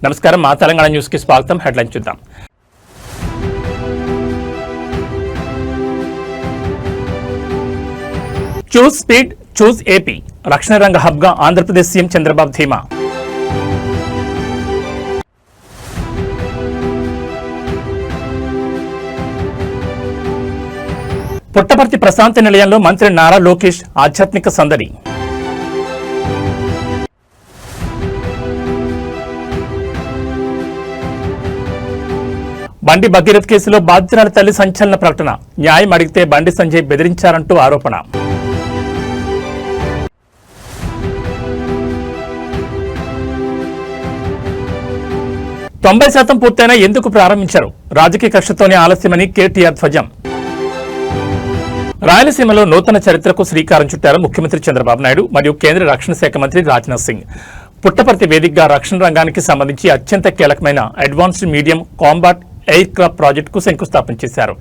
నమస్కారం, మా తెలంగాణ న్యూస్ కి స్వాగతం. హెడ్లైన్ చూద్దాం. చూస్ స్పీడ్, చూస్ ఏపీ. రక్షణ రంగ హబ్ గా ఆంధ్రప్రదేశ్ సీఎం చంద్రబాబు ధీమా. పుట్టపర్తి ప్రశాంతి నిలయంలో మంత్రి నారా లోకేష్ ఆధ్యాత్మిక సందడి. బండి భగీరథ్ కేసులో బాధితురాలి తల్లి సంచలన ప్రకటన. న్యాయం అడిగితే బండి సంజయ్ బెదిరించారంటూ ఆరోపణ. 90% పూర్తయినా ఎందుకు ప్రారంభించారు? రాజకీయ కక్షతోనే ఆలస్యమని కేటీఆర్ ధ్వజం. రాయలసీమలో నూతన చరిత్రకు శ్రీకారం చుట్టారు ముఖ్యమంత్రి చంద్రబాబు నాయుడు మరియు కేంద్ర రక్షణ శాఖ మంత్రి రాజ్నాథ్ సింగ్. పుట్టపర్తి వేదికగా రక్షణ రంగానికి సంబంధించి అత్యంత కీలకమైన advanced medium combat aircraft ప్రాజెక్టుకు శంకుస్థాపన చేశారు.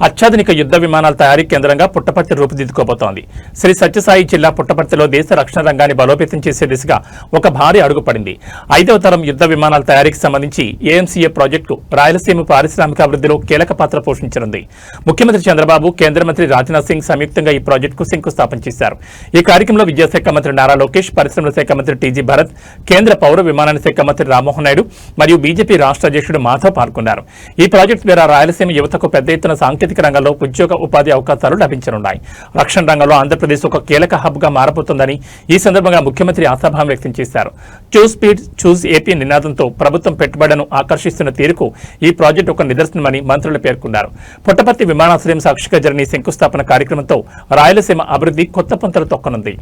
అత్యాధునిక యుద్ధ విమానాల తయారీ కేంద్రంగా పుట్టపర్తి రూపుదిద్దుకోబోతోంది. శ్రీ సత్యసాయి జిల్లా పుట్టపర్తిలో దేశ రక్షణ రంగాన్ని బలోపేతం చేసే దిశగా ఒక భారీ అడుగు పడింది. 5వ తరం యుద్ధ విమానాల తయారీకి సంబంధించి ఏఎంసీఏ ప్రాజెక్టు రాయలసీమ పారిశ్రామికాభివృద్ధిలో కీలక పాత్ర పోషించనుంది. ముఖ్యమంత్రి చంద్రబాబు, కేంద్ర మంత్రి రాజ్నాథ్ సింగ్ సంయుక్తంగా ఈ ప్రాజెక్టుకు శంకుస్థాపన చేశారు. ఈ కార్యక్రమంలో విద్యాశాఖ మంత్రి నారా లోకేష్, పరిశ్రమల శాఖ మంత్రి టీజీ భరత్, కేంద్ర పౌర విమానయాన శాఖ మంత్రి రామ్మోహన్ నాయుడు మరియు బీజేపీ రాష్ట్ర అధ్యక్షుడు మాధవ్ పాల్గొన్నారు. ఈ ప్రాజెక్టు ద్వారా రాయలసీమ యువతకు పెద్ద ఎత్తున సాంకేతిక రంగంలో ఉద్యోగ ఉపాధి అవకాశాలు లభించనున్నాయి. రక్షణ రంగంలో ఆంధ్రప్రదేశ్ ఒక కీలక హబ్ గా మారబోతోందని ఈ సందర్భంగా ముఖ్యమంత్రి ఆశాభావం వ్యక్తం చేశారు. చూస్ స్పీడ్, చూస్ ఏపీ నినాదంతో ప్రభుత్వం పెట్టుబడులను ఆకర్షిస్తున్న తీరుకు ఈ ప్రాజెక్టు ఒక నిదర్శనమని మంత్రులు పేర్కొన్నారు. పుట్టపర్తి విమానాశ్రయం సాక్షిగా జరిగిన శంకుస్థాపన కార్యక్రమంతో రాయలసీమ అభివృద్ధి కొత్త పుంతలు తొక్కనుంది.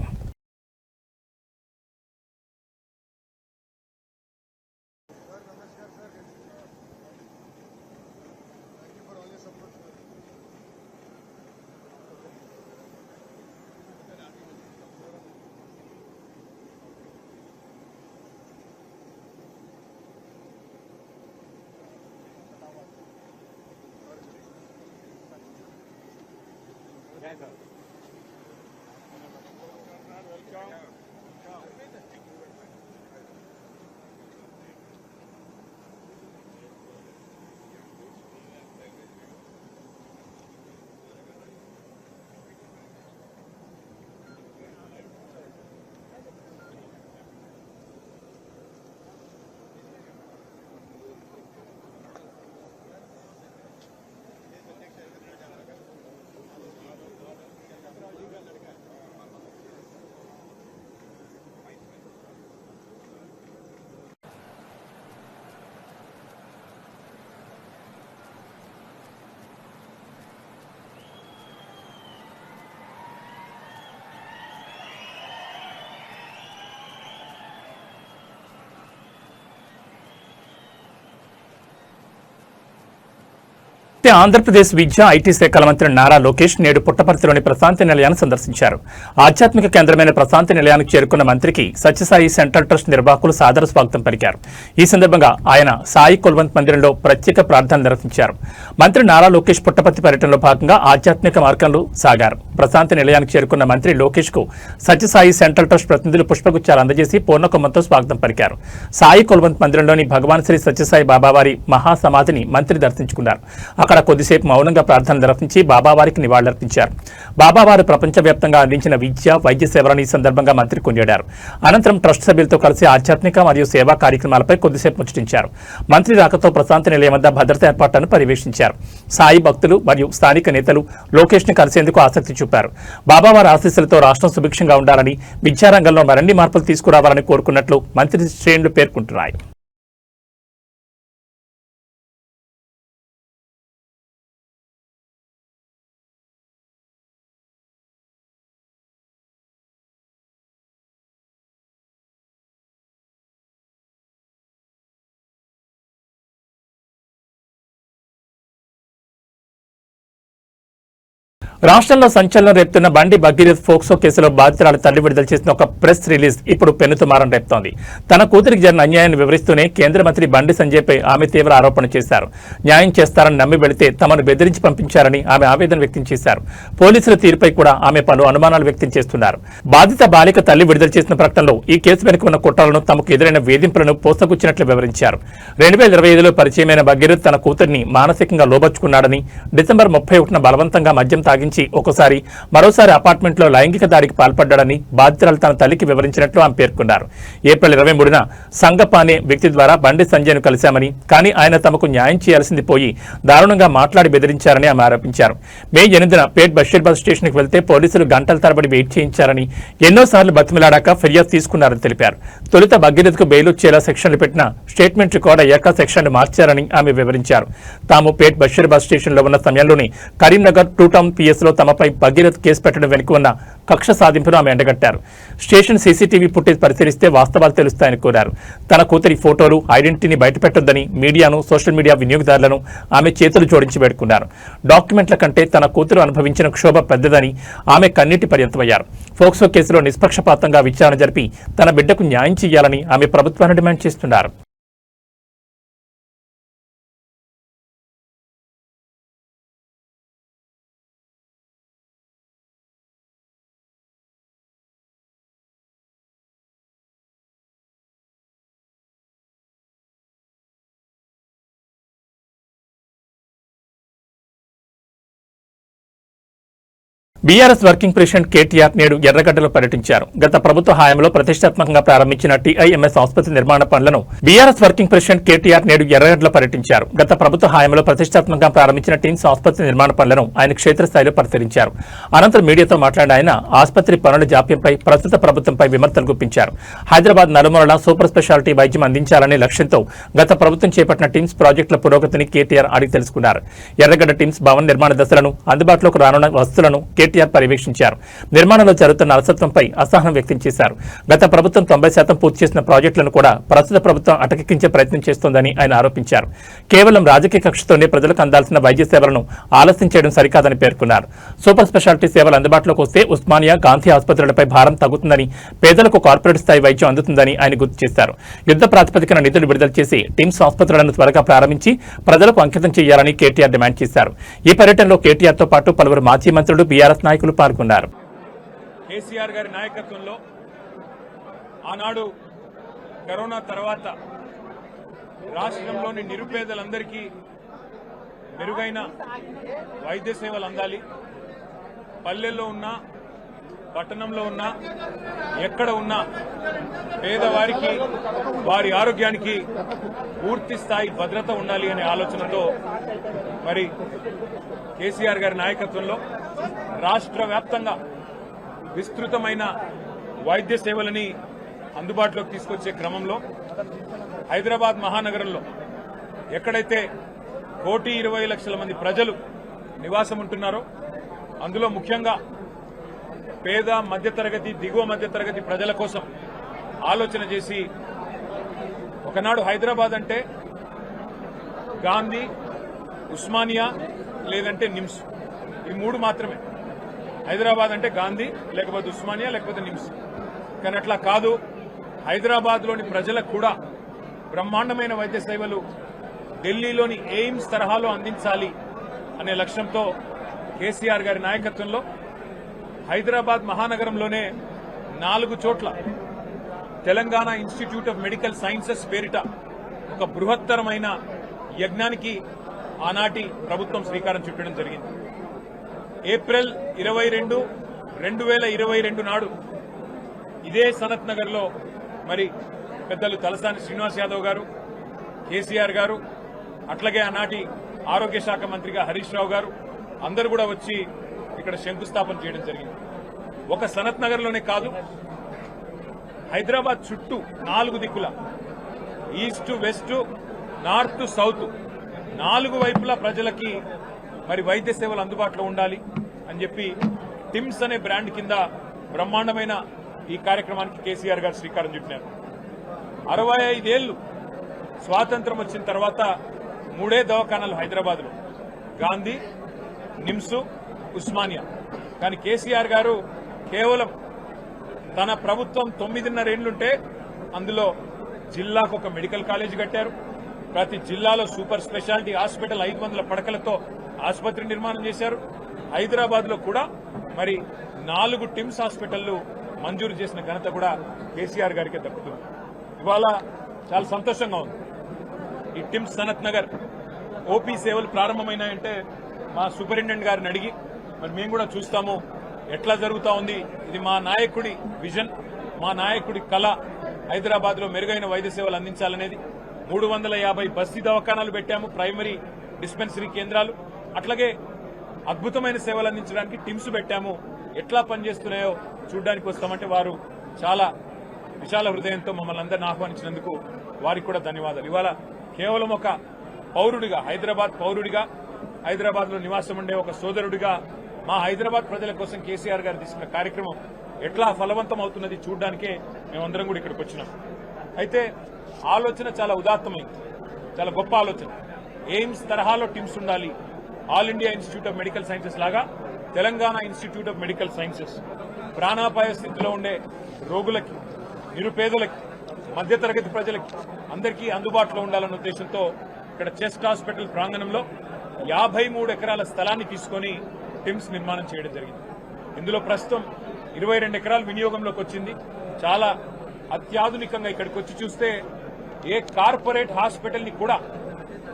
ఆంధ్రప్రదేశ్ విద్యా ఐటీ శాఖల మంత్రి నారా లోకేష్ నేడు పుట్టపర్తిలోని ప్రశాంతి నిలయాన్ని సందర్శించారు. ఆధ్యాత్మిక కేంద్రమైన ప్రశాంతి నిలయానికి చేరుకున్న మంత్రికి సత్యసాయి సెంట్రల్ ట్రస్ట్ నిర్వాహకులు సాదర స్వాగతం పలికారు. ఈ సందర్భంగా ఆయన సాయి కుల్వంత్ మందిరంలో ప్రత్యేక ప్రార్థనలు నిర్వహించారు. మంత్రి నారా లోకేష్ పుట్టపర్తి పర్యటనలో భాగంగా ఆధ్యాత్మిక మార్గంలో సాగారు. ప్రశాంతి నిలయానికి చేరుకున్న మంత్రి లోకేష్ కు సత్యసాయి సెంట్రల్ ట్రస్ట్ ప్రతినిధులు పుష్పగుచ్చాలు అందజేసి పూర్ణకొమ్మంతో స్వాగతం పలికారు. సాయి కుల్వంత్ మందిరంలోని భగవాన్ శ్రీ సత్యసాయి బాబావారి మహాసమాధిని మంత్రి దర్శించుకున్నారు. అక్కడ కొద్దిసేపు మౌనంగా ప్రార్థన నిర్వహించి బాబావారికి నివాళులర్పించారు. బాబావారు ప్రపంచవ్యాప్తంగా అందించిన విద్య, వైద్య సేవలను ఈ సందర్భంగా మంత్రి కొనియాడారు. అనంతరం ట్రస్ట్ సభ్యులతో కలిసి ఆధ్యాత్మిక మరియు సేవా కార్యక్రమాలపై కొద్దిసేపు ముచ్చటించారు. మంత్రి రాకతో ప్రశాంతి నిలయం వద్ద భద్రతా ఏర్పాట్లను పర్యవేక్షించారు. సాయి భక్తులు మరియు స్థానిక నేతలు లోకేష్ ని కలిసేందుకు ఆసక్తి చూపారు. బాబావారి ఆశీస్సులతో రాష్ట్రం సుభిక్షంగా ఉండాలని, విద్యారంగంలో మరిన్ని మార్పులు తీసుకురావాలని కోరుకున్నట్లు మంత్రి శ్రేణులు పేర్కొంటున్నాయి. రాష్ట్రంలో సంచలనం రేపుతున్న బండి భగీరథ్ ఫోక్సో కేసులో బాధితురాలు తల్లి విడుదల చేసిన ఒక ప్రెస్ రిలీజ్ ఇప్పుడు పెనుతుమారం రేపుతోంది. తన కూతురికి జరిగిన అన్యాయాన్ని వివరిస్తూనే కేంద్ర మంత్రి బండి సంజయ్పై ఆమె తీవ్ర ఆరోపణ చేశారు. న్యాయం చేస్తారని నమ్మి వెళితే తమను బెదిరించి పంపించారని ఆమె ఆవేదన వ్యక్తం చేశారు. పోలీసుల తీరుపై కూడా ఆమె పలు అనుమానాలు వ్యక్తం చేస్తున్నారు. బాధిత బాలిక తల్లి విడుదల చేసిన ప్రకటనలో ఈ కేసు వెనుక ఉన్న కుట్రలను, తమకు ఎదురైన వేధింపులను పోసగుచ్చినట్లు వివరించారు. 2025లో పరిచయమైన భగీరథ్ తన కూతురిని మానసికంగా లోబర్చుకున్నాడని, డిసెంబర్ 31న బలవంతంగా మద్యం తాగించి ఒకసారి మరోసారి అపార్ట్మెంట్లో లైంగిక దాడికి పాల్పడ్డాడని బాధితురాలు తన తల్లికి వివరించినట్లు ఆమె పేర్కొన్నారు. ఏప్రిల్ 23న సంగప్ప అనే వ్యక్తి ద్వారా బండి సంజయ్ను కలిశామని, కానీ ఆయన తమకు న్యాయం చేయాల్సింది పోయి దారుణంగా మాట్లాడి బెదిరించారని ఆమె ఆరోపించారు. మే 8న పేట్ బషీర్బాద్ స్టేషన్కి వెళ్తే పోలీసులు గంటల తరబడి వెయిట్ చేయించారని, ఎన్నోసార్లు బతిమిలాడాక ఫిర్యాదు తీసుకున్నారని తెలిపారు. తొలుత భగీరథ్కు బెయిల్ వచ్చేలా సెక్షన్లు పెట్టిన స్టేట్మెంట్ రికార్డ్ అయ్యాక సెక్షన్లు మార్చారని ఆమె వివరించారు. తాము పేట్ బషీర్బాద్ స్టేషన్లో ఉన్న సమయంలోనే కరీంనగర్ 2 టౌన్ పిఎస్లో తమపై భగీరథ్ కేసు పెట్టడం వెనుక ఉన్న కక్ష సాధింపును ఆమె ఎండగట్టారు. స్టేషన్ సీసీటీవీ ఫుటేజ్ పరిశీలిస్తే వాస్తవాలు తెలుస్తాయని కోరారు. తన కూతురి ఫోటోలు, ఐడెంటిటీని బయటపెట్టొద్దని మీడియాను, సోషల్ మీడియా వినియోగదారులను ఆమె చేతులు జోడించి వేడుకున్నారు. డాక్యుమెంట్ల కంటే తన కూతురు అనుభవించిన క్షోభ పెద్దదని ఆమె కన్నీటి పర్యంతమయ్యారు. ఫోక్సో కేసులో నిష్పక్షపాతంగా విచారణ జరిపి తన బిడ్డకు న్యాయం చేయాలని ఆమె ప్రభుత్వాన్ని డిమాండ్ చేస్తున్నారు. బీఆర్ఎస్ వర్కింగ్ ప్రెసిడెంట్ కేటీఆర్ నేడు ఎర్రగడ్డలో పర్యటించారు. గత ప్రభుత్వ హయాంలో ప్రతిష్టాత్మకంగా ప్రారంభించిన టీఐఎంఎస్ ఆసుపత్రి నిర్మాణ పనులను బీఆర్ఎస్ వర్కింగ్ ప్రెసిడెంట్ కేటీఆర్ నేడు ఎర్రగడ్డలో పర్యటించారు. గత ప్రభుత్వ హయాంలో ప్రతిష్టాత్మకంగా ప్రారంభించిన టిమ్స్ ఆసుపత్రి నిర్మాణ పనులను ఆయన క్షేత్రస్థాయిలో పరిశీలించారు. అనంతరం మీడియాతో మాట్లాడిన ఆయన ఆసుపత్రి పనుల జాప్యంపై ప్రస్తుత ప్రభుత్వంపై విమర్శలు గుప్పించారు. హైదరాబాద్ నలుమూలలా సూపర్ స్పెషాలిటీ వైద్యం అందించాలనే లక్ష్యంతో గత ప్రభుత్వం చేపట్టిన టిమ్స్ ప్రాజెక్టుల పురోగతిని కేటీఆర్ అడిగి తెలుసుకున్నారు. ఎర్రగడ్డ టిమ్స్ భవన నిర్మాణ దశలను, అందుబాటులోకి రానున్న వస్తువులను కేటీఆర్ పర్యవేక్షించారు. నిర్మాణంలో జరుగుతున్న అలసత్వంపై అసహనం వ్యక్తం చేశారు. గత ప్రభుత్వం 90% పూర్తి చేసిన ప్రాజెక్టులను కూడా ప్రస్తుత ప్రభుత్వం అటకెక్కించే ప్రయత్నం చేస్తోందని ఆయన ఆరోపించారు. కేవలం రాజకీయ కక్షతోనే ప్రజలకు అందాల్సిన వైద్య సేవలను ఆలస్యం చేయడం సరికాదని పేర్కొన్నారు. సూపర్ స్పెషాలిటీ సేవలు అందుబాటులోకి వస్తే ఉస్మానియా, గాంధీ ఆసుపత్రులపై భారం తగ్గుతుందని, పేదలకు కార్పొరేట్ స్థాయి వైద్యం అందుతుందని ఆయన గుర్తు చేశారు. యుద్ధ ప్రాతిపదికన నిధులు విడుదల చేసి టిమ్స్ ఆసుపత్రులను త్వరగా ప్రారంభించి ప్రజలకు అంకితం చేయాలని కేటీఆర్ డిమాండ్ చేశారు. ఈ పర్యటనలో కేటీఆర్ తో పాటు పలువురు మాజీ మంత్రులు, బీఆర్ఎస్ నాయకులు పాల్గొన్నారు. కేసీఆర్ గారి నాయకత్వంలో ఆనాడు కరోనా తర్వాత రాష్ట్రంలోని నిరుపేదలందరికీ మెరుగైన వైద్య సేవలు అందాలి, పల్లెల్లో ఉన్న, పట్టణంలో ఉన్న, ఎక్కడ ఉన్నా పేదవారికి వారి ఆరోగ్యానికి పూర్తి స్థాయి భద్రత ఉండాలి అనే ఆలోచనతో మరి కేసీఆర్ గారి నాయకత్వంలో రాష్ట్ర వ్యాప్తంగా విస్తృతమైన వైద్య సేవలని అందుబాటులోకి తీసుకొచ్చే క్రమంలో హైదరాబాద్ మహానగరంలో ఎక్కడైతే 1,20,00,000 మంది ప్రజలు నివాసం ఉంటున్నారో అందులో ముఖ్యంగా పేద, మధ్యతరగతి, దిగువ మధ్యతరగతి ప్రజల కోసం ఆలోచన చేసి ఒకనాడు హైదరాబాద్ అంటే గాంధీ, ఉస్మానియా లేదంటే నిమ్స్, ఈ 3 మాత్రమే. హైదరాబాద్ అంటే గాంధీ, లేకపోతే ఉస్మానియా, లేకపోతే నిమ్స్. కానీ అట్లా కాదు, హైదరాబాద్లోని ప్రజలకు కూడా బ్రహ్మాండమైన వైద్య సేవలు ఢిల్లీలోని ఎయిమ్స్ తరహాలో అందించాలి అనే లక్ష్యంతో కేసీఆర్ గారి నాయకత్వంలో హైదరాబాద్ మహానగరంలోనే 4 చోట్ల Telangana institute of medical sciences పేరిట ఒక బృహత్తరమైన యజ్ఞానికి ఆనాటి ప్రభుత్వం శ్రీకారం చుట్టడం జరిగింది. ఏప్రిల్ 22, 2022 నాడు ఇదే సనత్ నగర్ లో మరి పెద్దలు తలసాని శ్రీనివాస్ యాదవ్ గారు, కేసీఆర్ గారు, అట్లాగే ఆనాటి ఆరోగ్య శాఖ మంత్రిగా హరీష్ రావు గారు అందరూ కూడా వచ్చి ఇక్కడ శంకుస్థాపన చేయడం జరిగింది. ఒక సనత్ నగర్ లోనే కాదు, హైదరాబాద్ చుట్టూ 4 దిక్కుల, ఈస్ట్, వెస్ట్, నార్త్, సౌత్ 4 వైపులా ప్రజలకి మరి వైద్య సేవలు అందుబాటులో ఉండాలి అని చెప్పి టిమ్స్ అనే బ్రాండ్ కింద బ్రహ్మాండమైన ఈ కార్యక్రమానికి కేసీఆర్ గారు శ్రీకారం చుట్టినారు. 65 ఏళ్లు స్వాతంత్రం వచ్చిన తర్వాత 3 దవాఖానాలు హైదరాబాద్లో, గాంధీ, నిమ్స్, ఉస్మానియా. కానీ కేసీఆర్ గారు కేవలం తన ప్రభుత్వం 9.5 ఏళ్లుంటే అందులో జిల్లాకు ఒక మెడికల్ కాలేజీ కట్టారు. ప్రతి జిల్లాలో సూపర్ స్పెషాలిటీ హాస్పిటల్ 500 పడకలతో ఆసుపత్రి నిర్మాణం చేశారు. హైదరాబాద్ లో కూడా మరి 4 టిమ్స్ హాస్పిటళ్లు మంజూరు చేసిన ఘనత కూడా కేసీఆర్ గారికి దక్కుతుంది. ఇవాళ చాలా సంతోషంగా ఉంది. ఈ టిమ్స్ సనత్ నగర్ ఓపీ సేవలు ప్రారంభమైనాయంటే మా సూపరింటెండెంట్ గారిని అడిగి మరి మేము కూడా చూస్తాము ఎట్లా జరుగుతా ఉంది. ఇది మా నాయకుడి విజన్, మా నాయకుడి కళ. హైదరాబాద్ లో మెరుగైన వైద్య సేవలు అందించాలనేది. 350 బస్తీ దవాఖానాలు పెట్టాము, ప్రైమరీ డిస్పెన్సరీ కేంద్రాలు. అట్లాగే అద్భుతమైన సేవలు అందించడానికి టిమ్స్ పెట్టాము. ఎట్లా పనిచేస్తున్నాయో చూడడానికి వస్తామంటే వారు చాలా విశాల హృదయంతో మమ్మల్ని అందరిని ఆహ్వానించినందుకు వారికి కూడా ధన్యవాదాలు. ఇవాళ కేవలం ఒక పౌరుడిగా, హైదరాబాద్ పౌరుడిగా, హైదరాబాద్ లో నివాసం ఉండే ఒక సోదరుడిగా మా హైదరాబాద్ ప్రజల కోసం కేసీఆర్ గారు తీసుకున్న కార్యక్రమం ఎట్లా ఫలవంతం అవుతున్నది చూడడానికే మేమందరం కూడా ఇక్కడికి వచ్చినాం. అయితే ఆలోచన చాలా ఉదాత్తమైంది, చాలా గొప్ప ఆలోచన. ఎయిమ్స్ తరహాలో టిమ్స్ ఉండాలి. All India institute of medical sciences లాగా Telangana institute of medical sciences ప్రాణాపాయ స్థితిలో ఉండే రోగులకి, నిరుపేదలకి, మధ్యతరగతి ప్రజలకి అందరికీ అందుబాటులో ఉండాలన్న ఉద్దేశంతో ఇక్కడ చెస్ట్ హాస్పిటల్ ప్రాంగణంలో 53 ఎకరాల స్థలాన్ని తీసుకొని టిమ్స్ నిర్మాణం చేయడం జరిగింది. ఇందులో ప్రస్తుతం 22 ఎకరాలు వినియోగంలోకి వచ్చింది. చాలా అత్యాధునికంగా ఇక్కడికి వచ్చి చూస్తే ఏ కార్పొరేట్ హాస్పిటల్ ని కూడా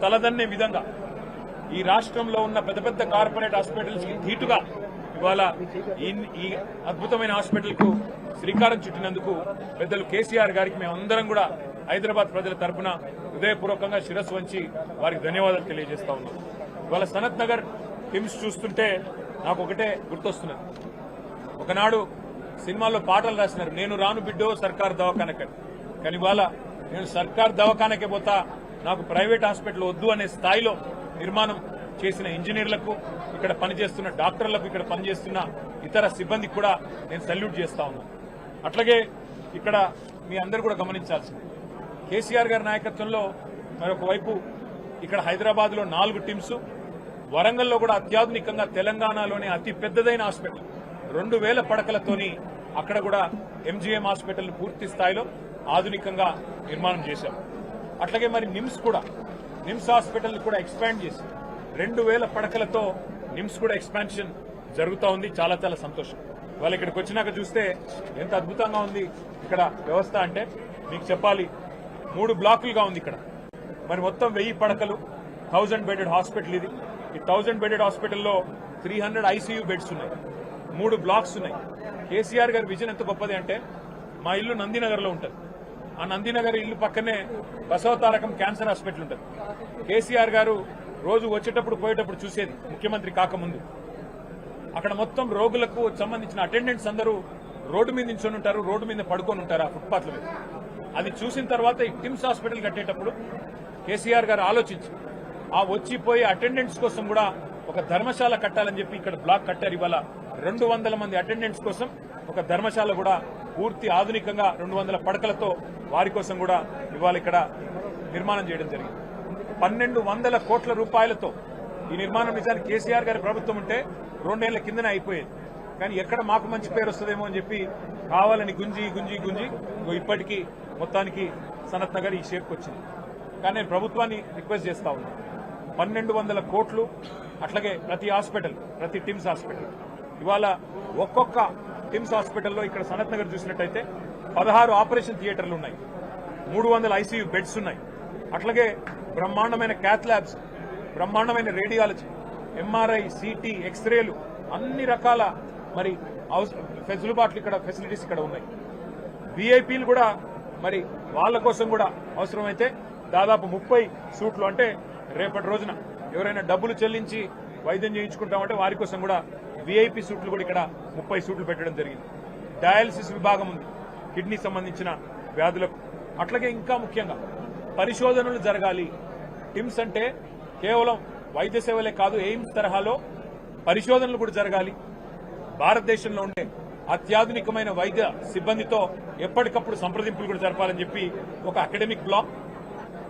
తలదన్నే విధంగా ఈ రాష్ట్రంలో ఉన్న పెద్ద పెద్ద కార్పొరేట్ హాస్పిటల్స్ కి ధీటుగా ఇవాళ ఈ అద్భుతమైన హాస్పిటల్ కు శ్రీకారం చుట్టినందుకు పెద్దలు కేసీఆర్ గారికి మేమందరం కూడా హైదరాబాద్ ప్రజల తరఫున హృదయపూర్వకంగా శిరస్సు వంచి వారికి ధన్యవాదాలు తెలియజేస్తా ఉన్నాం. ఇవాళ సనత్ నగర్ టిమ్స్ చూస్తుంటే నాకు ఒకటే గుర్తొస్తున్నది. ఒకనాడు సినిమాల్లో పాటలు రాసినారు, నేను రాను బిడ్డో సర్కార్ దవాఖానకని. కానీ ఇవాళ నేను సర్కార్ దవాఖానకే పోతా, నాకు ప్రైవేట్ హాస్పిటల్ వద్దు అనే స్థాయిలో నిర్మాణం చేసిన ఇంజనీర్లకు, ఇక్కడ పనిచేస్తున్న డాక్టర్లకు, ఇక్కడ పనిచేస్తున్న ఇతర సిబ్బందికి కూడా నేను సల్యూట్ చేస్తా ఉన్నాను. అట్లాగే ఇక్కడ మీ అందరూ కూడా గమనించాల్సింది, కేసీఆర్ గారి నాయకత్వంలో మరొక వైపు ఇక్కడ హైదరాబాద్ లో 4 టిమ్స్, వరంగల్లో కూడా అత్యాధునికంగా తెలంగాణలోనే అతి పెద్దదైన హాస్పిటల్ 2000 పడకలతోని అక్కడ కూడా ఎంజీఎం హాస్పిటల్ పూర్తి స్థాయిలో ఆధునికంగా నిర్మాణం చేశాం. అట్లాగే మరి నిమ్స్ హాస్పిటల్ కూడా ఎక్స్పాండ్ చేసి 2000 పడకలతో నిమ్స్ కూడా ఎక్స్పాన్షన్ జరుగుతూ ఉంది. చాలా చాలా సంతోషం. వాళ్ళు ఇక్కడికి వచ్చినాక చూస్తే ఎంత అద్భుతంగా ఉంది ఇక్కడ వ్యవస్థ అంటే మీకు చెప్పాలి. 3 బ్లాకులుగా ఉంది ఇక్కడ. మరి మొత్తం 1000 పడకలు, 1000 బెడెడ్ హాస్పిటల్ ఇది. ఈ 1000 బెడెడ్ హాస్పిటల్లో 300 ఐసీయూ బెడ్స్ ఉన్నాయి, 3 బ్లాక్స్ ఉన్నాయి. కేసీఆర్ గారి విజన్ ఎంత గొప్పది అంటే, మా ఇల్లు నందినగర్ లో ఉంటుంది. ఆ నందినగర్ ఇల్లు పక్కనే బసవతారకం క్యాన్సర్ హాస్పిటల్ ఉంటుంది. కేసీఆర్ గారు రోజు వచ్చేటప్పుడు పోయేటప్పుడు చూసేది, ముఖ్యమంత్రి కాకముందు. అక్కడ మొత్తం రోగులకు సంబంధించిన అటెండెంట్స్ అందరూ రోడ్డు మీద నించొని ఉంటారు, రోడ్డు మీద పడుకొని ఉంటారు ఆ ఫుట్పాత్ల మీద. అది చూసిన తర్వాత ఈ టిమ్స్ హాస్పిటల్ కట్టేటప్పుడు కేసీఆర్ గారు ఆలోచించి ఆ వచ్చిపోయే అటెండెంట్స్ కోసం కూడా ఒక ధర్మశాల కట్టాలని చెప్పి ఇక్కడ బ్లాక్ కట్టారు. ఇవాళ 200 మంది అటెండెంట్స్ కోసం ఒక ధర్మశాల కూడా పూర్తి ఆధునికంగా 200 పడకలతో వారి కోసం కూడా ఇవాళ ఇక్కడ నిర్మాణం చేయడం జరిగింది. 1200 కోట్ల రూపాయలతో ఈ నిర్మాణం నిజానికి కేసీఆర్ గారి ప్రభుత్వం ఉంటే 2 ఏళ్ల కిందనే అయిపోయేది. కానీ ఎక్కడ మాకు మంచి పేరు వస్తుందేమో అని చెప్పి కావాలని గుంజి ఇప్పటికీ మొత్తానికి సనత్ నగర్ ఈ షేప్కి వచ్చింది. కానీ నేను ప్రభుత్వాన్ని రిక్వెస్ట్ చేస్తా ఉన్నాను, 1200 కోట్లు అట్లాగే ప్రతి టిమ్స్ హాస్పిటల్ ఇవాళ ఒక్కొక్క టిమ్స్ హాస్పిటల్లో ఇక్కడ సనత్ నగర్ చూసినట్టయితే 16 ఆపరేషన్ థియేటర్లు ఉన్నాయి, 300 ఐసీయూ బెడ్స్ ఉన్నాయి. అట్లాగే బ్రహ్మాండమైన క్యాత్ ల్యాబ్స్, బ్రహ్మాండమైన రేడియాలజీ, ఎంఆర్ఐ, సిటీ, ఎక్స్రేలు, అన్ని రకాల మరి ఫెసిలిటీస్ ఇక్కడ ఉన్నాయి. విఐపీలు కూడా మరి వాళ్ళ కోసం కూడా అవసరమైతే దాదాపు 30 సూట్లు, అంటే రేపటి రోజున ఎవరైనా డబ్బులు చెల్లించి వైద్యం చేయించుకుంటామంటే వారి కోసం కూడా విఐపీ సూట్లు కూడా ఇక్కడ 30 సూట్లు పెట్టడం జరిగింది. డయాలసిస్ విభాగం ఉంది కిడ్నీ సంబంధించిన వ్యాధులకు. అట్లాగే ఇంకా ముఖ్యంగా పరిశోధనలు జరగాలి. టిమ్స్ అంటే కేవలం వైద్య సేవలే కాదు, ఎయిమ్స్ తరహాలో పరిశోధనలు కూడా జరగాలి. భారతదేశంలో ఉండే అత్యాధునికమైన వైద్య సిబ్బందితో ఎప్పటికప్పుడు సంప్రదింపులు కూడా జరపాలని చెప్పి ఒక అకాడమిక్ బ్లాక్,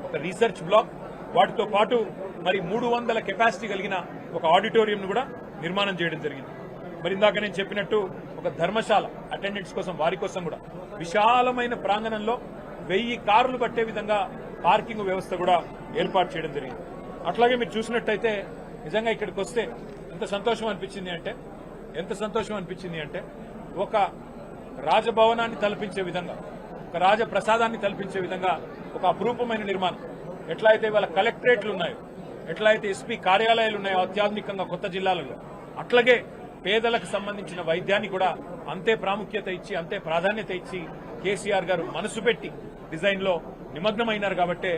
ఒక రీసెర్చ్ బ్లాక్, వాటితో పాటు మరి 300 కెపాసిటీ కలిగిన ఒక ఆడిటోరియం కూడా నిర్మాణం చేయడం జరిగింది. మరి ఇందాక నేను చెప్పినట్టు ఒక ధర్మశాల అటెండెంట్స్ కోసం, వారి కోసం కూడా విశాలమైన ప్రాంగణంలో 1000 కార్లు పట్టే విధంగా పార్కింగ్ వ్యవస్థ కూడా ఏర్పాటు చేయడం జరిగింది. అట్లాగే మీరు చూసినట్టయితే నిజంగా ఇక్కడికి వస్తే ఎంత సంతోషం అనిపించింది అంటే ఒక రాజభవనాన్ని తలపించే విధంగా, ఒక రాజప్రసాదాన్ని తలపించే విధంగా ఒక అపురూపమైన నిర్మాణం. ఎట్లయితే వాళ్ళ కలెక్టరేట్లు ఉన్నాయో, ఎట్లయితే ఎస్పీ కార్యాలయాలు ఉన్నాయో అత్యాధునికంగా కొత్త జిల్లాలలో, అట్లాగే పేదలకు సంబంధించిన వైద్యాన్ని కూడా అంతే ప్రాముఖ్యత ఇచ్చి, అంతే ప్రాధాన్యత ఇచ్చి కేసీఆర్ గారు మనసు పెట్టి డిజైన్ లో నిమగ్నమైనారు. కాబట్టే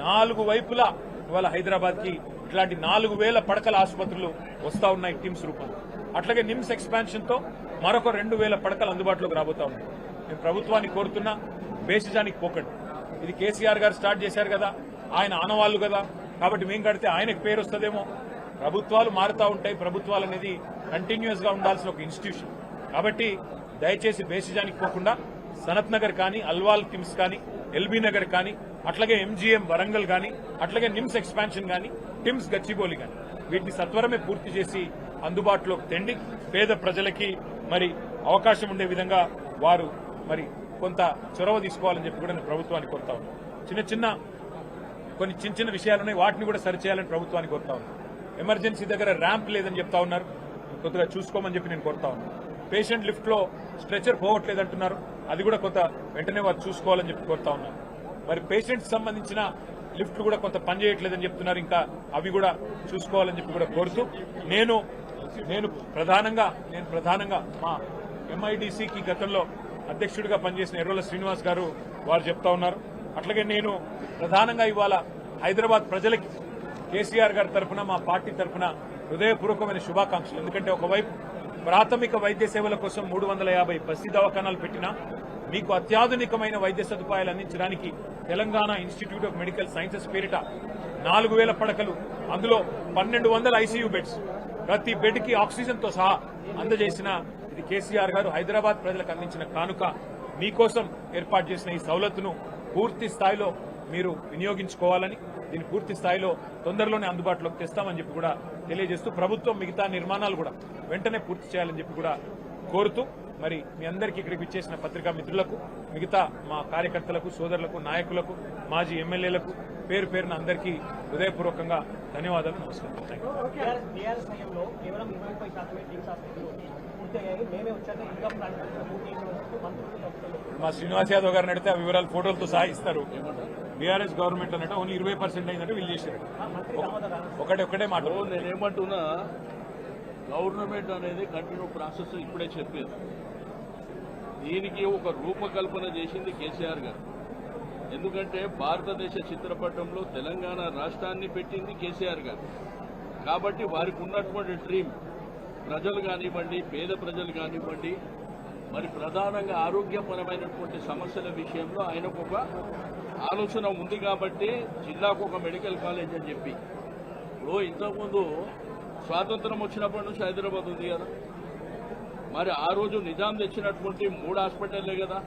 4 వైపులా ఇవాళ హైదరాబాద్ కి ఇట్లాంటి 4000 పడకల ఆసుపత్రులు వస్తా ఉన్నాయి టిమ్స్ రూపంలో. అట్లాగే నిమ్స్ ఎక్స్పాన్షన్ తో మరొక 2000 పడకలు అందుబాటులోకి రాబోతా ఉన్నాయి. నేను ప్రభుత్వాన్ని కోరుతున్నా, బేసిజానికి పోకండి. ఇది కేసీఆర్ గారు స్టార్ట్ చేశారు కదా, ఆయన ఆనవాళ్లు కదా, కాబట్టి మేము కడితే ఆయనకు పేరు వస్తుందేమో. ప్రభుత్వాలు మారుతూ ఉంటాయి. ప్రభుత్వాలు అనేది కంటిన్యూస్ గా ఉండాల్సిన ఒక ఇన్స్టిట్యూషన్. కాబట్టి దయచేసి బేసిజానికి పోకుండా సనత్ నగర్ కానీ, అల్వాల్ టిమ్స్ కానీ, ఎల్బీ నగర్ కానీ, అట్లాగే ఎంజీఎం వరంగల్ కానీ, అట్లాగే నిమ్స్ ఎక్స్పాన్షన్ కానీ, టిమ్స్ గచ్చిబౌలి కానీ, వీటిని సత్వరమే పూర్తి చేసి అందుబాటులోకి తెండి పేద ప్రజలకి మరి అవకాశం ఉండే విధంగా వారు మరి కొంత చొరవ తీసుకోవాలని చెప్పి కూడా నేను ప్రభుత్వాన్ని కోరుతా ఉన్నాను. కొన్ని చిన్న విషయాలు ఉన్నాయి, వాటిని కూడా సరిచేయాలని ప్రభుత్వాన్ని కోరుతా ఉన్నాను. ఎమర్జెన్సీ దగ్గర ర్యాంప్ లేదని చెప్తా ఉన్నారు, కొద్దిగా చూసుకోమని చెప్పి నేను కోరుతా ఉన్నాను. పేషెంట్ లిఫ్ట్ లో స్ట్రెచర్ పోవట్లేదంటున్నారు, అది కూడా కొంత వెంటనే వారు చూసుకోవాలని చెప్పి కోరుతా ఉన్నారు. మరి పేషెంట్స్ సంబంధించిన లిఫ్ట్లు కూడా కొంత పనిచేయట్లేదని చెప్తున్నారు, ఇంకా అవి కూడా చూసుకోవాలని చెప్పి కూడా కోరుతూ నేను ప్రధానంగా మా ఎంఐడిసికి గతంలో అధ్యక్షుడిగా పనిచేసిన ఎర్రోల శ్రీనివాస్ గారు వారు చెప్తా ఉన్నారు. అట్లాగే నేను ప్రధానంగా ఇవాళ హైదరాబాద్ ప్రజలకి కేసీఆర్ గారి తరఫున, మా పార్టీ తరఫున హృదయపూర్వకమైన శుభాకాంక్షలు. ఎందుకంటే ఒకవైపు ప్రాథమిక వైద్య సేవల కోసం 350 బస్తీ దవాఖానాలు పెట్టినా మీకు అత్యాధునికమైన వైద్య సదుపాయాలు అందించడానికి Telangana institute of medical sciences పేరిట 4000 పడకలు, అందులో 1200 ఐసీయూ బెడ్స్, ప్రతి బెడ్ కి ఆక్సిజన్ తో సహా అందజేసిన ఇది కేసీఆర్ గారు హైదరాబాద్ ప్రజలకు అందించిన కానుక. మీకోసం ఏర్పాటు చేసిన ఈ సౌలతును పూర్తి స్థాయిలో మీరు వినియోగించుకోవాలని, దీన్ని పూర్తి స్థాయిలో తొందరలోనే అందుబాటులోకి తెస్తామని చెప్పి కూడా తెలియజేస్తూ, ప్రభుత్వం మిగతా నిర్మాణాలు కూడా వెంటనే పూర్తి చేయాలని చెప్పి కూడా కోరుతూ, మరి మీ అందరికీ ఇక్కడికి విచ్చేసిన పత్రికా మిత్రులకు, మిగతా మా కార్యకర్తలకు, సోదరులకు, నాయకులకు, మాజీ ఎమ్మెల్యేలకు పేరు పేరున అందరికీ హృదయపూర్వకంగా ధన్యవాదాలు, నమస్కారం. మా శ్రీనివాస్ యాదవ్ గారిని అడిగితే ఆ వివరాలు ఫోటోలతో సహా ఇస్తారు. బీఆర్ఎస్ గవర్నమెంట్ అన్నట్టు ఓన్లీ 20% అయిందంటే వీళ్ళు చేశారు. ఒకటే మాట. నేనేమంటున్నా, గవర్నమెంట్ అనేది కంటిన్యూ ప్రాసెస్ ఇప్పుడే చెప్పారు. దీనికి ఒక రూపకల్పన చేసింది కేసీఆర్ గారు. ఎందుకంటే భారతదేశ చిత్రపటంలో తెలంగాణ రాష్ట్రాన్ని పెట్టింది కేసీఆర్ గారు. కాబట్టి వారికి ఉన్నటువంటి డ్రీమ్, ప్రజలు కానివ్వండి, పేద ప్రజలు కానివ్వండి, మరి ప్రధానంగా ఆరోగ్యపరమైనటువంటి సమస్యల విషయంలో ఆయనకు ఒక ఆలోచన ఉంది. కాబట్టి జిల్లాకు ఒక మెడికల్ కాలేజ్ అని చెప్పి, ఇప్పుడు ఇంతకుముందు స్వాతంత్రం వచ్చినప్పటి నుంచి హైదరాబాద్ ఉంది కదా, మరి ఆ రోజు నిజాం తెచ్చినటువంటి 3 హాస్పిటల్లే కదా,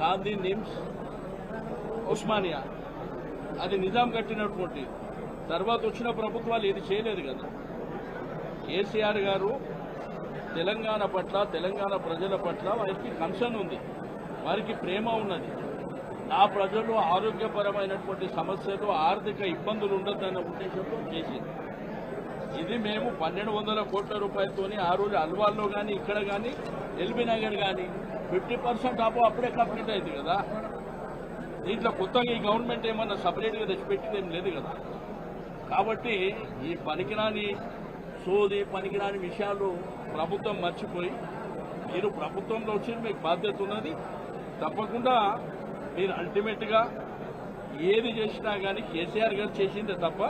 గాంధీ, నిమ్స్, ఉస్మానియా, అది నిజాం కట్టినటువంటి. తర్వాత వచ్చిన ప్రభుత్వాలు ఏది చేయలేదు కదా. కేసీఆర్ గారు తెలంగాణ పట్ల, తెలంగాణ ప్రజల పట్ల వారికి కన్సర్న్ ఉంది, వారికి ప్రేమ ఉన్నది. ఆ ప్రజలు ఆరోగ్యపరమైనటువంటి సమస్యలు, ఆర్థిక ఇబ్బందులు ఉండద్దన్న ఉద్దేశంతో చేసింది. ఇది మేము 1200 కోట్ల రూపాయలతోని ఆ రోజు అల్వాల్లో కానీ, ఇక్కడ కానీ, ఎల్బీ నగర్ కానీ 50% అప్పుడే కంప్లీట్ అయింది కదా. దీంట్లో కొత్తగా ఈ గవర్నమెంట్ ఏమన్నా సపరేట్గా తెచ్చిపెట్టింది ఏం లేదు కదా. కాబట్టి ఈ పనికిరాని పనికిరాని విషయాలు ప్రభుత్వం మర్చిపోయి, మీరు ప్రభుత్వంలో వచ్చి మీకు బాధ్యత ఉన్నది. తప్పకుండా మీరు అల్టిమేట్గా ఏది చేసినా కానీ కేసీఆర్ గారు చేసిందే తప్ప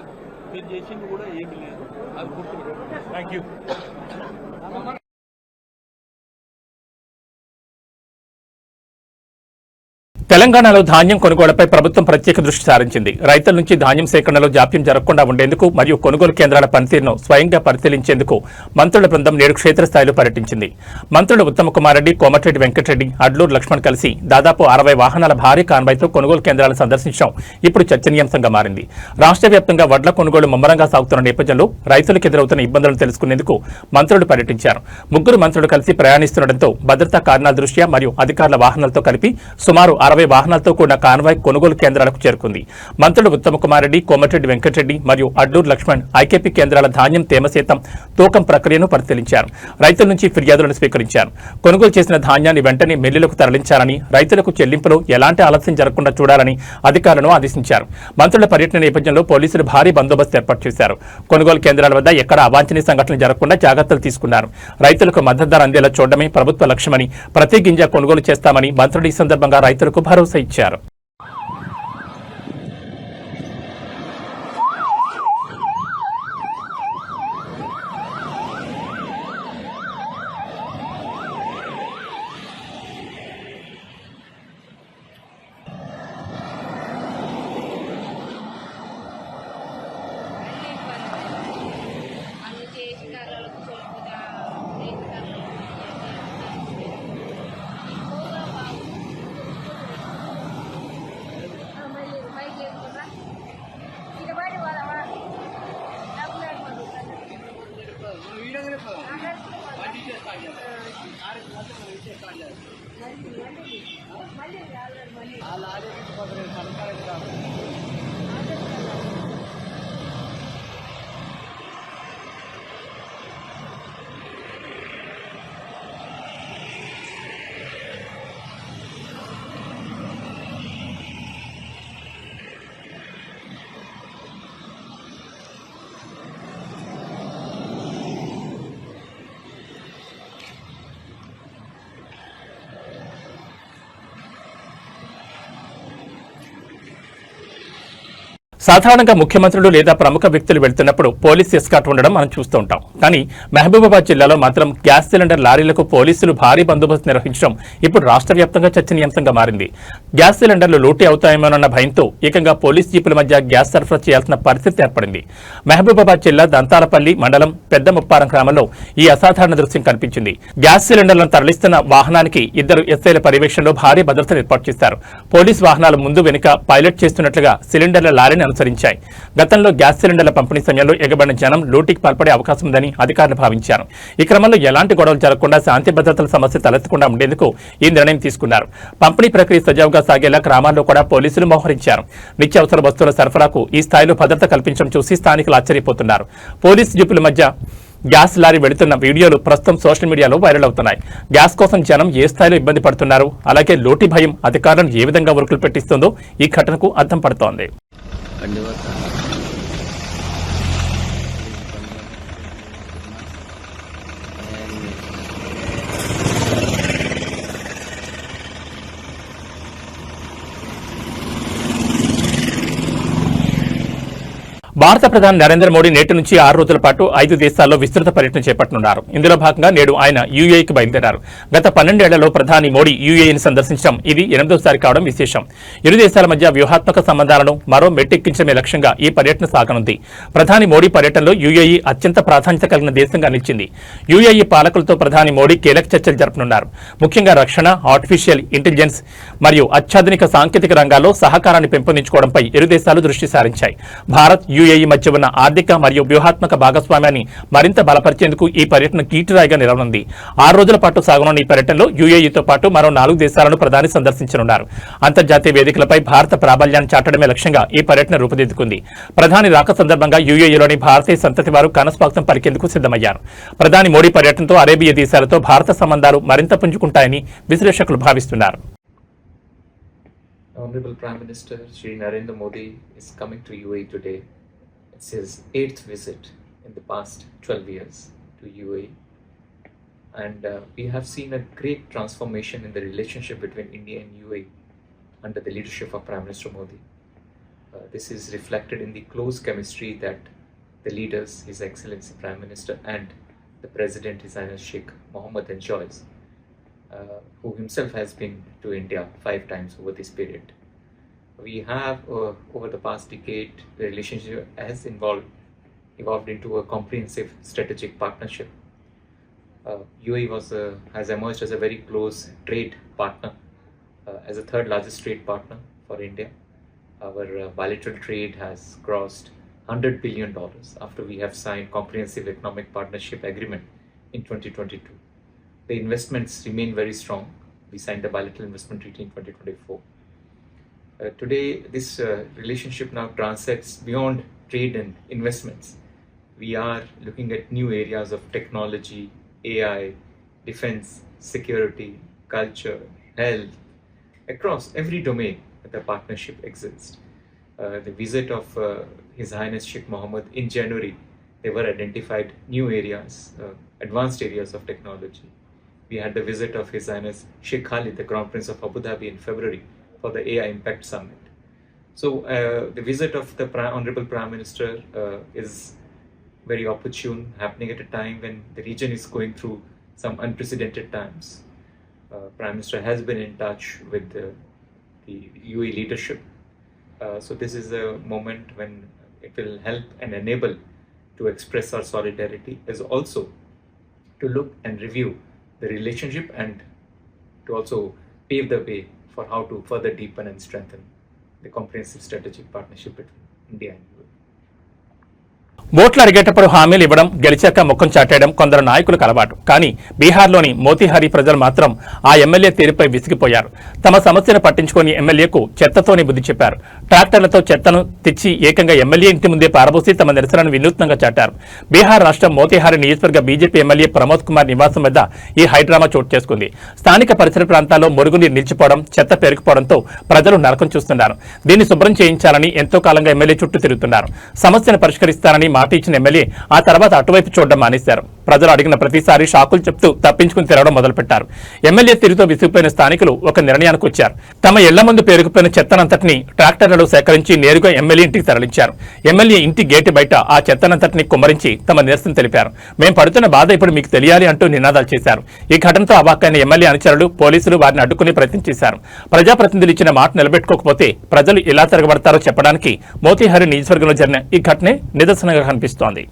మీరు చేసింది కూడా ఏమీ లేదు. అది గుర్తుపెట్టుకోండి. Thank you. తెలంగాణలో ధాన్యం కొనుగోలుపై ప్రభుత్వం ప్రత్యేక దృష్టి సారించింది. రైతుల నుంచి ధాన్యం సేకరణలో జాప్యం జరగకుండా ఉండేందుకు మరియు కొనుగోలు కేంద్రాల పనితీరును స్వయంగా పరిశీలించేందుకు మంత్రుల బృందం నేడు క్షేత్రస్థాయిలో పర్యటించింది. మంత్రులు ఉత్తమ్ కుమార్ రెడ్డి, కోమటిరెడ్డి వెంకటరెడ్డి, అడ్లూరు లక్ష్మణ్ కలిసి దాదాపు 60 వాహనాల భారీ కాన్వాయ్తో కొనుగోలు కేంద్రాలను సందర్శించడం ఇప్పుడు చర్చనీయాంశంగా మారింది. రాష్ట్ర వ్యాప్తంగా వడ్ల కొనుగోలు ముమ్మరంగా సాగుతున్న నేపథ్యంలో రైతులకు ఎదురవుతున్న ఇబ్బందులను తెలుసుకునేందుకు మంత్రులు పర్యటించారు. ముగ్గురు మంత్రులు కలిసి ప్రయాణిస్తుండటంతో భద్రతా కారణాల దృష్ట్యా మరియు అధికారుల వాహనాలతో కలిపి సుమారు 60 వాహనాలతో కూడిన కాన్వాయ్ కొనుగోలు కేంద్రాలకు చేరుకుంది. మంత్రులు ఉత్తమ్ కుమార్ రెడ్డి, కోమటిరెడ్డి వెంకటరెడ్డి మరియు అడ్లూరు లక్ష్మణ్ ఐకేపీ కేంద్రాల ధాన్యం తేమ శాతం తూకం ప్రక్రియను పరిశీలించారు. రైతుల నుంచి ఫిర్యాదులను స్వీకరించారు. కొనుగోలు చేసిన ధాన్యాన్ని వెంటనే మిల్లులకు తరలించాలని, రైతులకు చెల్లింపులో ఎలాంటి ఆలస్యం జరగకుండా చూడాలని అధికారులను ఆదేశించారు. మంత్రుల పర్యటన నేపథ్యంలో పోలీసులు భారీ బందోబస్తు ఏర్పాటు చేశారు. కొనుగోలు కేంద్రాల వద్ద ఎక్కడ అవాంఛనీయ సంఘటనలు జరగకుండా జాగ్రత్తలు తీసుకున్నారు. రైతులకు మద్దతు ధర అందేలా చూడడమే ప్రభుత్వ లక్ష్యమని, ప్రతి గింజ కొనుగోలు చేస్తామని మంత్రులు ఈ సందర్భంగా రైతులకు భరోసా ఇచ్చారు. సాధారణంగా ముఖ్యమంత్రులు లేదా ప్రముఖ వ్యక్తులు వెళ్తున్నప్పుడు పోలీస్ ఎస్కార్ట్ ఉండడం మనం చూస్తూ ఉంటాం. కానీ మహబూబాబాద్ జిల్లాలో మాత్రం గ్యాస్ సిలిండర్ లారీలకు పోలీసులు భారీ బందోబస్తు నిర్వహించడం ఇప్పుడు రాష్ట్ర వ్యాప్తంగా చర్చనీయాంశంగా మారింది. గ్యాస్ సిలిండర్లు లూటీ అవుతాయేమోనన్న భయంతో ఏకంగా పోలీస్ జీపుల మధ్య గ్యాస్ సరఫరా చేయాల్సిన పరిస్థితి ఏర్పడింది. మహబూబాబాద్ జిల్లా దంతాలపల్లి మండలం పెద్ద ముప్పారం గ్రామంలో ఈ అసాధారణ దృశ్యం కనిపించింది. గ్యాస్ సిలిండర్లను తరలిస్తున్న వాహనానికి 2 ఎస్ఐల పర్యవేక్షణలో భారీ భద్రతను ఏర్పాటు చేశారు. పోలీస్ వాహనాలు ముందు వెనుక పైలట్ చేస్తున్నట్లుగా సిలిండర్ల లారీని అనుసరించాయి. గతంలో గ్యాస్ సిలిండర్ల పంపిణీ సమయంలో ఎగబడిన జనం లూటీకి పాల్పడే అవకాశం ఉందని అధికారులు భావించారు. ఈ క్రమంలో ఎలాంటి గొడవలు జరగకుండా శాంతి భద్రతల సమస్య తలెత్తకుండా ఉండేందుకు ఈ నిర్ణయం తీసుకున్నారు. పంపిణీ ప్రక్రియ సజావుగా సాగేలా గ్రామాల్లో కూడా పోలీసులు మోహరించారు. నిత్యావసర వస్తువుల సరఫరాకు ఈ స్థాయిలో భద్రత కల్పించడం చూసి స్థానికులు ఆశ్చర్యపోతున్నారు. పోలీసు జీపుల మధ్య గ్యాస్ లారీ వెళుతున్న వీడియోలు ప్రస్తుతం సోషల్ మీడియాలో వైరల్ అవుతున్నాయి. గ్యాస్ కోసం జనం ఏ స్థాయిలో ఇబ్బంది పడుతున్నారు, అలాగే లోటీ భయం అధికారులను ఏ విధంగా ఉరుకులు పెట్టిస్తుందో ఈ ఘటనకు అర్థం పడుతోంది. భారత ప్రధాని నరేంద్ర మోడీ నేటి నుంచి 6 రోజుల పాటు 5 దేశాల్లో విస్తృత పర్యటన చేపట్టనున్నారు. ఇందులో భాగంగా నేడు ఆయన యూఏఈకి బయలుదేరారు. గత 12 ఏళ్లలో ప్రధాని మోడీ యూఏఈని సందర్శించడం ఇది 8వ కావడం విశేషం. ఇరు దేశాల మధ్య వ్యూహాత్మక సంబంధాలను మరో మెట్టెక్కించడమే లక్ష్యంగా ఈ పర్యటన సాగనుంది. ప్రధాని మోడీ పర్యటనలో యూఏఈ అత్యంత ప్రాధాన్యత కలిగిన దేశంగా నిలిచింది. యూఏఈ పాలకులతో ప్రధాని మోడీ కీలక చర్చలు జరపనున్నారు. ముఖ్యంగా రక్షణ, ఆర్టిఫిషియల్ ఇంటెలిజెన్స్ మరియు అత్యాధునిక సాంకేతిక రంగాల్లో సహకారాన్ని పెంపొందించుకోవడంపై ఇరు దేశాలు దృష్టి సారించాయి. భారత్ యూఏఈ మధ్య ఉన్న ఆర్థిక మరియు వ్యూహాత్మక భాగస్వామ్యాన్ని మరింత బలపరిచేందుకు ఈ పర్యటన కీటురాయిగా నిలవనుంది. 6 రోజుల పాటు సాగనున్న ఈ పర్యటనలో యూఏఈతో పాటు మరో 4 దేశాలను ప్రధాని సందర్శించనున్నారు. అంతర్జాతీయ వేదికలపై భారత ప్రాబల్యాన్ని చాటడమే లక్ష్యంగా ఈ పర్యటన రూపుదిద్దుకుంది. ప్రధాని రాక సందర్భంగా యూఏఈలోని భారతీయ సంతతి వారు కనస్పాక్తం పలికేందుకు సిద్ధమయ్యారు. ప్రధాని మోడీ పర్యటనతో అరేబియా దేశాలతో భారత సంబంధాలు మరింత పుంజుకుంటాయని విశ్లేషకులు భావిస్తున్నారు. Honorable Prime Minister Shri Narendra Modi is coming to UAE today. It's his 8th visit in the past 12 years to UAE. And we have seen a great transformation in the relationship between India and UAE under the leadership of Prime Minister Modi. This is reflected in the close chemistry that the leaders, His Excellency Prime Minister and the President, His Highness Sheikh Mohammed enjoys. who himself has been to India 5 times over this period. We have, over the past decade, the relationship has evolved into a comprehensive strategic partnership. UAE has emerged as a very close trade partner, as a third largest trade partner for India. Our bilateral trade has crossed $100 billion after we have signed comprehensive economic partnership agreement in 2022. The investments remain very strong. We signed the bilateral investment treaty in 2024. Today, this relationship now transcends beyond trade and investments. We are looking at new areas of technology, AI, defense, security, culture, health. Across every domain, the partnership exists. The visit of His Highness Sheikh Mohammed in January, there were identified new areas, advanced areas of technology. We had the visit of His Highness Sheikh Khalid, the Crown Prince of Abu Dhabi, in February for the AI Impact Summit. So the visit of the Honorable Prime Minister is very opportune, happening at a time when the region is going through some unprecedented times. Prime Minister has been in touch with the UAE leadership. So this is a moment when it will help and enable to express our solidarity, as also to look and review the relationship and to also pave the way for how to further deepen and strengthen the comprehensive strategic partnership between India and UAE. ఓట్లు అడిగేటప్పుడు హామీలు ఇవ్వడం, గెలిచాక ముఖం చాటేయడం కొందరు నాయకులకు అలవాటు. కానీ బీహార్లోని మోతీహారీ ప్రజలు మాత్రం ఆ ఎమ్మెల్యే తీరుపై విసిగిపోయారు. తమ సమస్యను పట్టించుకొని ఎమ్మెల్యేకు చెత్తతోనే బుద్ధి చెప్పారు. ట్రాక్టర్లతో చెత్తను తెచ్చి ఏకంగా ఎమ్మెల్యే ఇంటి ముందే పారబోసి తమ నిరసనను వినూత్నంగా చాటారు. బీహార్ రాష్ట్రం మోతీహారీ నియోజకవర్గ బీజేపీ ఎమ్మెల్యే ప్రమోద్ కుమార్ నివాసం వద్ద ఈ హైడ్రామా చోటు చేసుకుంది. స్థానిక పరిసర ప్రాంతాల్లో మురుగునీరు నిలిచిపోవడం, చెత్త పెరిగిపోవడంతో ప్రజలు నరకం చూస్తున్నారు. దీన్ని శుభ్రం చేయించాలని ఎంతో కాలంగా ఎమ్మెల్యే చుట్టూ తిరుగుతున్నారు. సమస్యను పరిష్కరిస్తారని మాట ఇచ్చిన ఎమ్మెల్యే ఆ తర్వాత అటువైపు చూడడం మానేశారు. ప్రజలు అడిగిన ప్రతిసారి షాకులు చెప్తూ తప్పించుకుని తిరగడం మొదలుపెట్టారు. ఎమ్మెల్యే తీరుతో విసిగిపోయిన స్థానికులు ఒక నిర్ణయానికి వచ్చారు. తమ ఇళ్ల ముందు పేరుకుపోయిన చెత్తనంతటిని ట్రాక్టర్లలో సేకరించి నేరుగా ఎమ్మెల్యే ఇంటికి తరలించారు. ఎమ్మెల్యే ఇంటి గేటు బయట ఆ చెత్తనంతటిని కుమ్మరించి తమ నిరసన తెలిపారు. మేం పడుతున్న బాధ ఇప్పుడు మీకు తెలియాలి అంటూ నినాదాలు చేశారు. ఈ ఘటనతో అవాక్కైన ఎమ్మెల్యే అనుచరులు, పోలీసులు వారిని అడ్డుకునే ప్రయత్నం చేశారు. ప్రజాప్రతినిధులు ఇచ్చిన మాట నిలబెట్టుకోకపోతే ప్రజలు ఎలా తిరగబడతారో చెప్పడానికి మోతీహారీ నియోజకవర్గంలో జరిగిన ఈ ఘటనే నిదర్శనంగా కనిపిస్తోంది.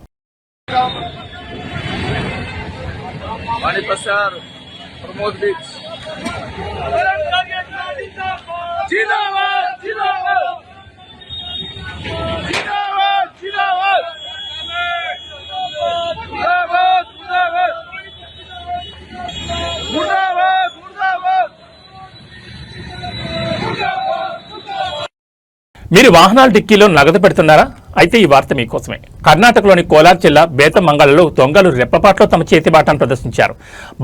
మీరు వాహనాల డిక్కీలో నగదు పెడుతున్నారా? అయితే ఈ వార్త మీకోసమే. కర్ణాటకలోని కోలార్ జిల్లా బేతమంగళలో దొంగలు రెప్పపాట్లో తమ చేతిబాటాను ప్రదర్శించారు.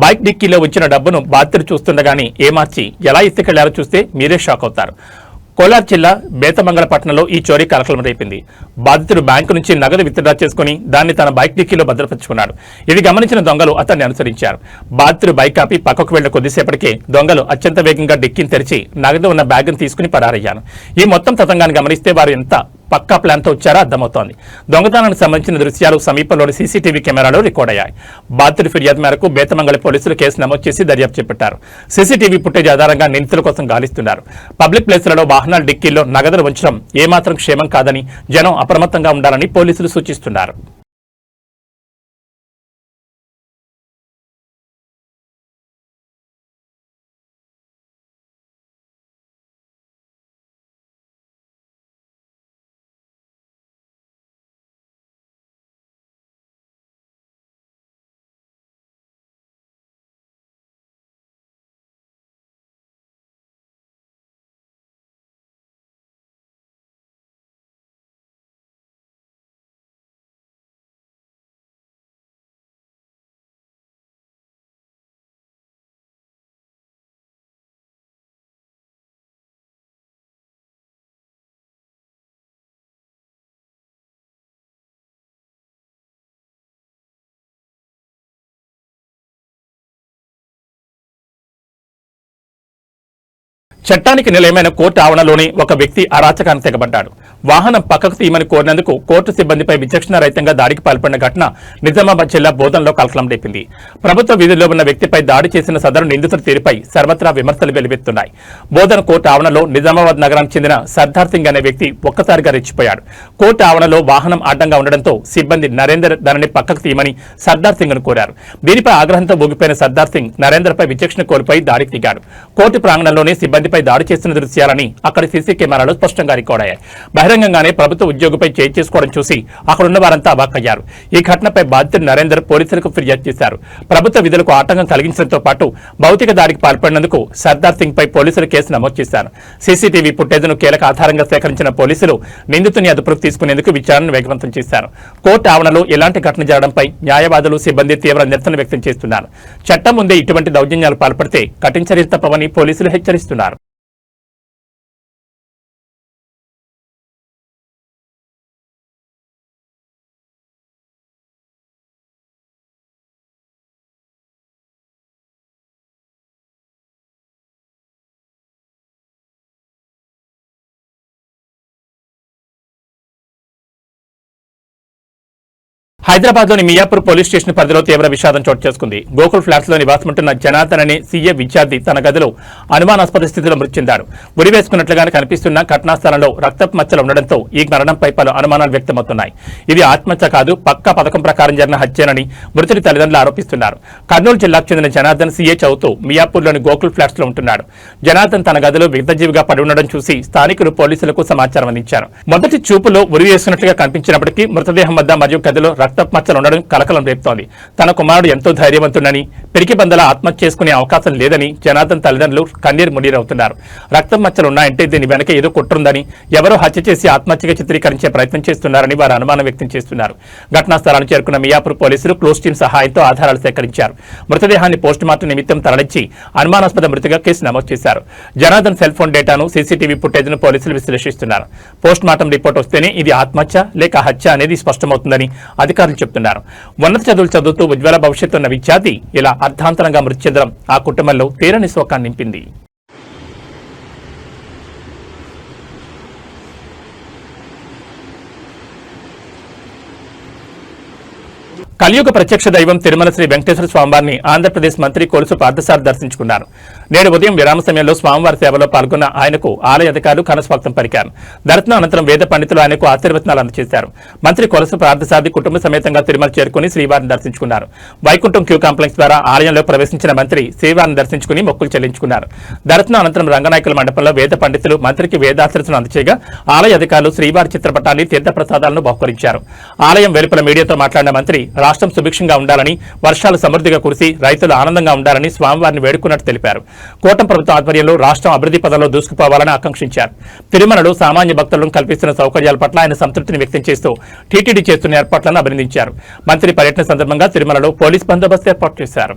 బైక్ డిక్కీలో ఉంచిన డబ్బును బాధితులు చూస్తుండగానే ఏమార్చి ఎలా ఎత్తుకెళ్లారో చూస్తే మీరే షాక్ అవుతారు. కోలార్ జిల్లా బేతమంగళ పట్టణంలో ఈ చోరీ కలకలం రేపింది. బాధితుడు బ్యాంకు నుంచి నగదు విత్డ్రా చేసుకుని దాన్ని తన బైక్ డిక్కీలో భద్రపరుచుకున్నాడు. ఇది గమనించిన దొంగలు అతన్ని అనుసరించారు. బాధితుడు బైక్ ఆపి పక్కకు వెళ్లిన కొద్దిసేపటికే దొంగలు అత్యంత వేగంగా డిక్కీని తెరిచి నగదు ఉన్న బ్యాగ్ను తీసుకుని పరారయ్యారు. ఈ మొత్తం తతంగాన్ని గమనిస్తే వారు ఎంత పక్కా ప్లాన్తో వచ్చారో అర్థమవుతోంది. దొంగతనానికి సంబంధించిన దృశ్యాలు సమీపంలోని సీసీటీవీ కెమెరాలో రికార్డ్ అయ్యాయి. బాధితుడి ఫిర్యాదు మేరకు బేతమంగళ పోలీసులు కేసు నమోదు చేసి దర్యాప్తు చేపట్టారు. సీసీటీవీ ఫుటేజ్ ఆధారంగా నిందితుల కోసం గాలిస్తున్నారు. పబ్లిక్ ప్లేసులలో వాహనాల డిక్కీల్లో నగదులు ఉంచడం ఏమాత్రం క్షేమం కాదని, జనం అప్రమత్తంగా ఉండాలని పోలీసులు సూచిస్తున్నారు. చట్టానికి నిలయమైన కోర్టు ఆవరణలోని ఒక వ్యక్తి అరాచకానికి తెగబడ్డాడు. వాహనం పక్కకు తీయమని కోరినందుకు కోర్టు సిబ్బందిపై విచక్షణారహితంగా దాడికి పాల్పడిన ఘటన నిజామాబాద్ జిల్లా బోధనలో కలకలం రేపింది. ప్రభుత్వ విధుల్లో ఉన్న వ్యక్తిపై దాడి చేసిన సదరు నిందితుల తీరుపై సర్వత్రా విమర్శలు వెలువెత్తున్నాయి. బోధన కోర్టు ఆవరణలో నిజామాబాద్ నగరానికి చెందిన సర్దార్ సింగ్ అనే వ్యక్తి ఒక్కసారిగా రెచ్చిపోయాడు. కోర్టు ఆవరణలో వాహనం అడ్డంగా ఉండడంతో సిబ్బంది నరేందర్ దానిని పక్కకు తీయమని సర్దార్ సింగ్ ను కోరారు. దీనిపై ఆగ్రహంతో ఊగిపోయిన సర్దార్ సింగ్ నరేందర్పై విచక్షణ కోల్పోయి దాడికి దిగాడు. కోర్టు ప్రాంగణంలోనే సిబ్బందిపై దాడి చేస్తున్న దృశ్యాలని అక్కడి సీసీ కెమెరాలో స్పష్టంగా రికార్డయ్యాయి. బహిరంగంగానే ప్రభుత్వ ఉద్యోగిపై చేయి చేసుకోవడం చూసి అక్కడున్న వారంతా అవాక్కయ్యారు. ఈ ఘటనపై బాధితుడు నరేందర్ పోలీసులకు ఫిర్యాదు చేశారు. ప్రభుత్వ విధులకు ఆటంకం కలిగించడంతో పాటు భౌతిక దాడికి పాల్పడినందుకు సర్దార్ సింగ్ పై పోలీసులు కేసు నమోదు చేశారు. సీసీటీవీ ఫుటేజ్ను కీలక ఆధారంగా సేకరించిన పోలీసులు నిందితుని అదుపులోకి తీసుకునేందుకు విచారణను వేగవంతం చేశారు. కోర్టు ఆవరణలో ఇలాంటి ఘటన జరగడంపై న్యాయవాదులు సిబ్బంది తీవ్ర నిరసన వ్యక్తం చేస్తున్నారు. చట్టం ముందే ఇటువంటి దౌర్జన్యాలు పాల్పడితే కఠిన చర్యలు తప్పవని పోలీసులు హెచ్చరిస్తున్నారు. హైదరాబాద్లోని మియాపూర్ పోలీస్ స్టేషన్ పరిధిలో తీవ్ర విషాదం చోటు చేసుకుంది. గోకుల్ ఫ్లాట్స్ లో నివాసముంటున్న జనార్దన్ అనే సీఏ విద్యార్థి తన గదిలో అనుమానాస్పద స్థితిలో మృతి చెందాడు. ఉరి వేసుకున్నట్లుగానే కనిపిస్తున్న ఘటనా స్థలంలో రక్తపు మచ్చలు ఉండడంతో ఈ మరణంపై పలు అనుమానాలు వ్యక్తమవుతున్నాయి. ఇది ఆత్మహత్య కాదు, పక్కా పథకం ప్రకారం జరిగిన హత్యేనని మృతుడి తల్లిదండ్రులు ఆరోపిస్తున్నారు. కర్నూలు జిల్లాకు చెందిన జనార్దన్ సీఏ చదువుతూ మియాపూర్లోని గోకుల్ ఫ్లాట్స్ లో ఉంటున్నాడు. జనార్దన్ తన గదిలో విగ్ధజీవిగా పడి ఉండడం చూసి స్థానికులు పోలీసులకు సమాచారం అందించారు. మొదటి చూపులో ఉరి వేసుకున్నట్లుగా కనిపించినప్పటికీ మృతదేహం వద్ద మరియు గదిలో రక్తపు మచ్చలు ఉండడం కలకలం రేపుతోంది. తన కుమారుడు ఎంతో ధైర్యవంతుడని, పిరికి బందలా ఆత్మహత్య చేసుకునే అవకాశం లేదని జనార్దన్ తల్లిదండ్రులు కన్నీరు మున్నీరవుతున్నారు. రక్తం మచ్చలు ఉన్నాయంటే దీని వెనక ఏదో కుట్రుందని, ఎవరో హత్య చేసి ఆత్మహత్యగా చిత్రీకరించే ప్రయత్నం చేస్తున్నారని వారు అనుమానం వ్యక్తం చేస్తున్నారు. ఘటనా స్థలానికి చేరుకున్న మియాపూర్ పోలీసులు క్లోజ్ టీం సహాయంతో ఆధారాలు సేకరించారు. మృతదేహాన్ని పోస్టుమార్టం నిమిత్తం తరలించి అనుమానాస్పద మృతిగా కేసు నమోదు చేశారు. జనార్దన్ సెల్ ఫోన్ డేటాను, సీసీటీవీ ఫుటేజ్ను పోలీసులు విశ్లేషిస్తున్నారు. పోస్టుమార్టం రిపోర్ట్ వస్తేనే ఇది ఆత్మహత్య లేక హత్య అనేది స్పష్టమవుతుందని అధికారులు చెప్తున్నారు. ఉన్నత చదువులు చదువుతూ ఉజ్వల భవిష్యత్తు ఉన్న విద్యార్థి ఇలా అర్ధాంతరంగా మృతి చెందడం ఆ కుటుంబంలో తీరని శోకాన్ని నింపింది. కలియుగ ప్రత్యక్ష దైవం తిరుమల శ్రీ వెంకటేశ్వర స్వామివారిని ఆంధ్రప్రదేశ్ మంత్రి కొలుసు పార్థసారథి దర్శించుకున్నారు. నేడు ఉదయం విరామ సమయంలో స్వామివారి సేవలో పాల్గొన్న ఆయనకు ఆలయ అధికారులు ఘనస్వాగతం పలికారు. దర్శనం అనంతరం వేద పండితులు ఆయనకు ఆశీర్వచనాలు అందజేశారు. మంత్రి కొలుసు పార్థసారథి కుటుంబ సమేతంగా తిరుమల చేరుకుని శ్రీవారిని దర్శించుకున్నారు. వైకుంఠం క్యూ కాంప్లెక్స్ ద్వారా ఆలయంలో ప్రవేశించిన మంత్రి శ్రీవారిని దర్శించుకుని మొక్కులు చెల్లించుకున్నారు. దర్శనం అనంతరం రంగనాయకుల మండపంలో వేద పండితులు మంత్రికి వేదాశీర్వచనం అందచేయగా ఆలయ అధికారులు శ్రీవారి చిత్రపటాన్ని తీర్థప్రసాదాలను బహుకరించారు. ఆలయం వెలుపల మీడియాతో మాట్లాడిన మంత్రి రాష్ట్రం సుభిక్షంగా ఉండాలని, వర్షాలు సమృద్ధిగా కురిసి రైతులు ఆనందంగా ఉండాలని స్వామివారిని వేడుకున్నట్టు తెలిపారు. కూటమి ప్రభుత్వం ఆధ్వర్యంలో రాష్ట్రం అభివృద్ధి పదంలో దూసుకుపోవాలని ఆకాంక్షించారు. తిరుమలలో సామాన్య భక్తులను కల్పిస్తున్న సౌకర్యాల పట్ల ఆయన సంతృప్తిని వ్యక్తం చేస్తూ టీటీడీ చేస్తున్న ఏర్పాట్లను అభినందించారు. మంత్రి పర్యటన సందర్భంగా తిరుమలలో పోలీస్ బందోబస్తు ఏర్పాటు చేశారు.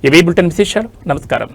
ఇవి బులెటిన్ విశేషాలు. నమస్కారం.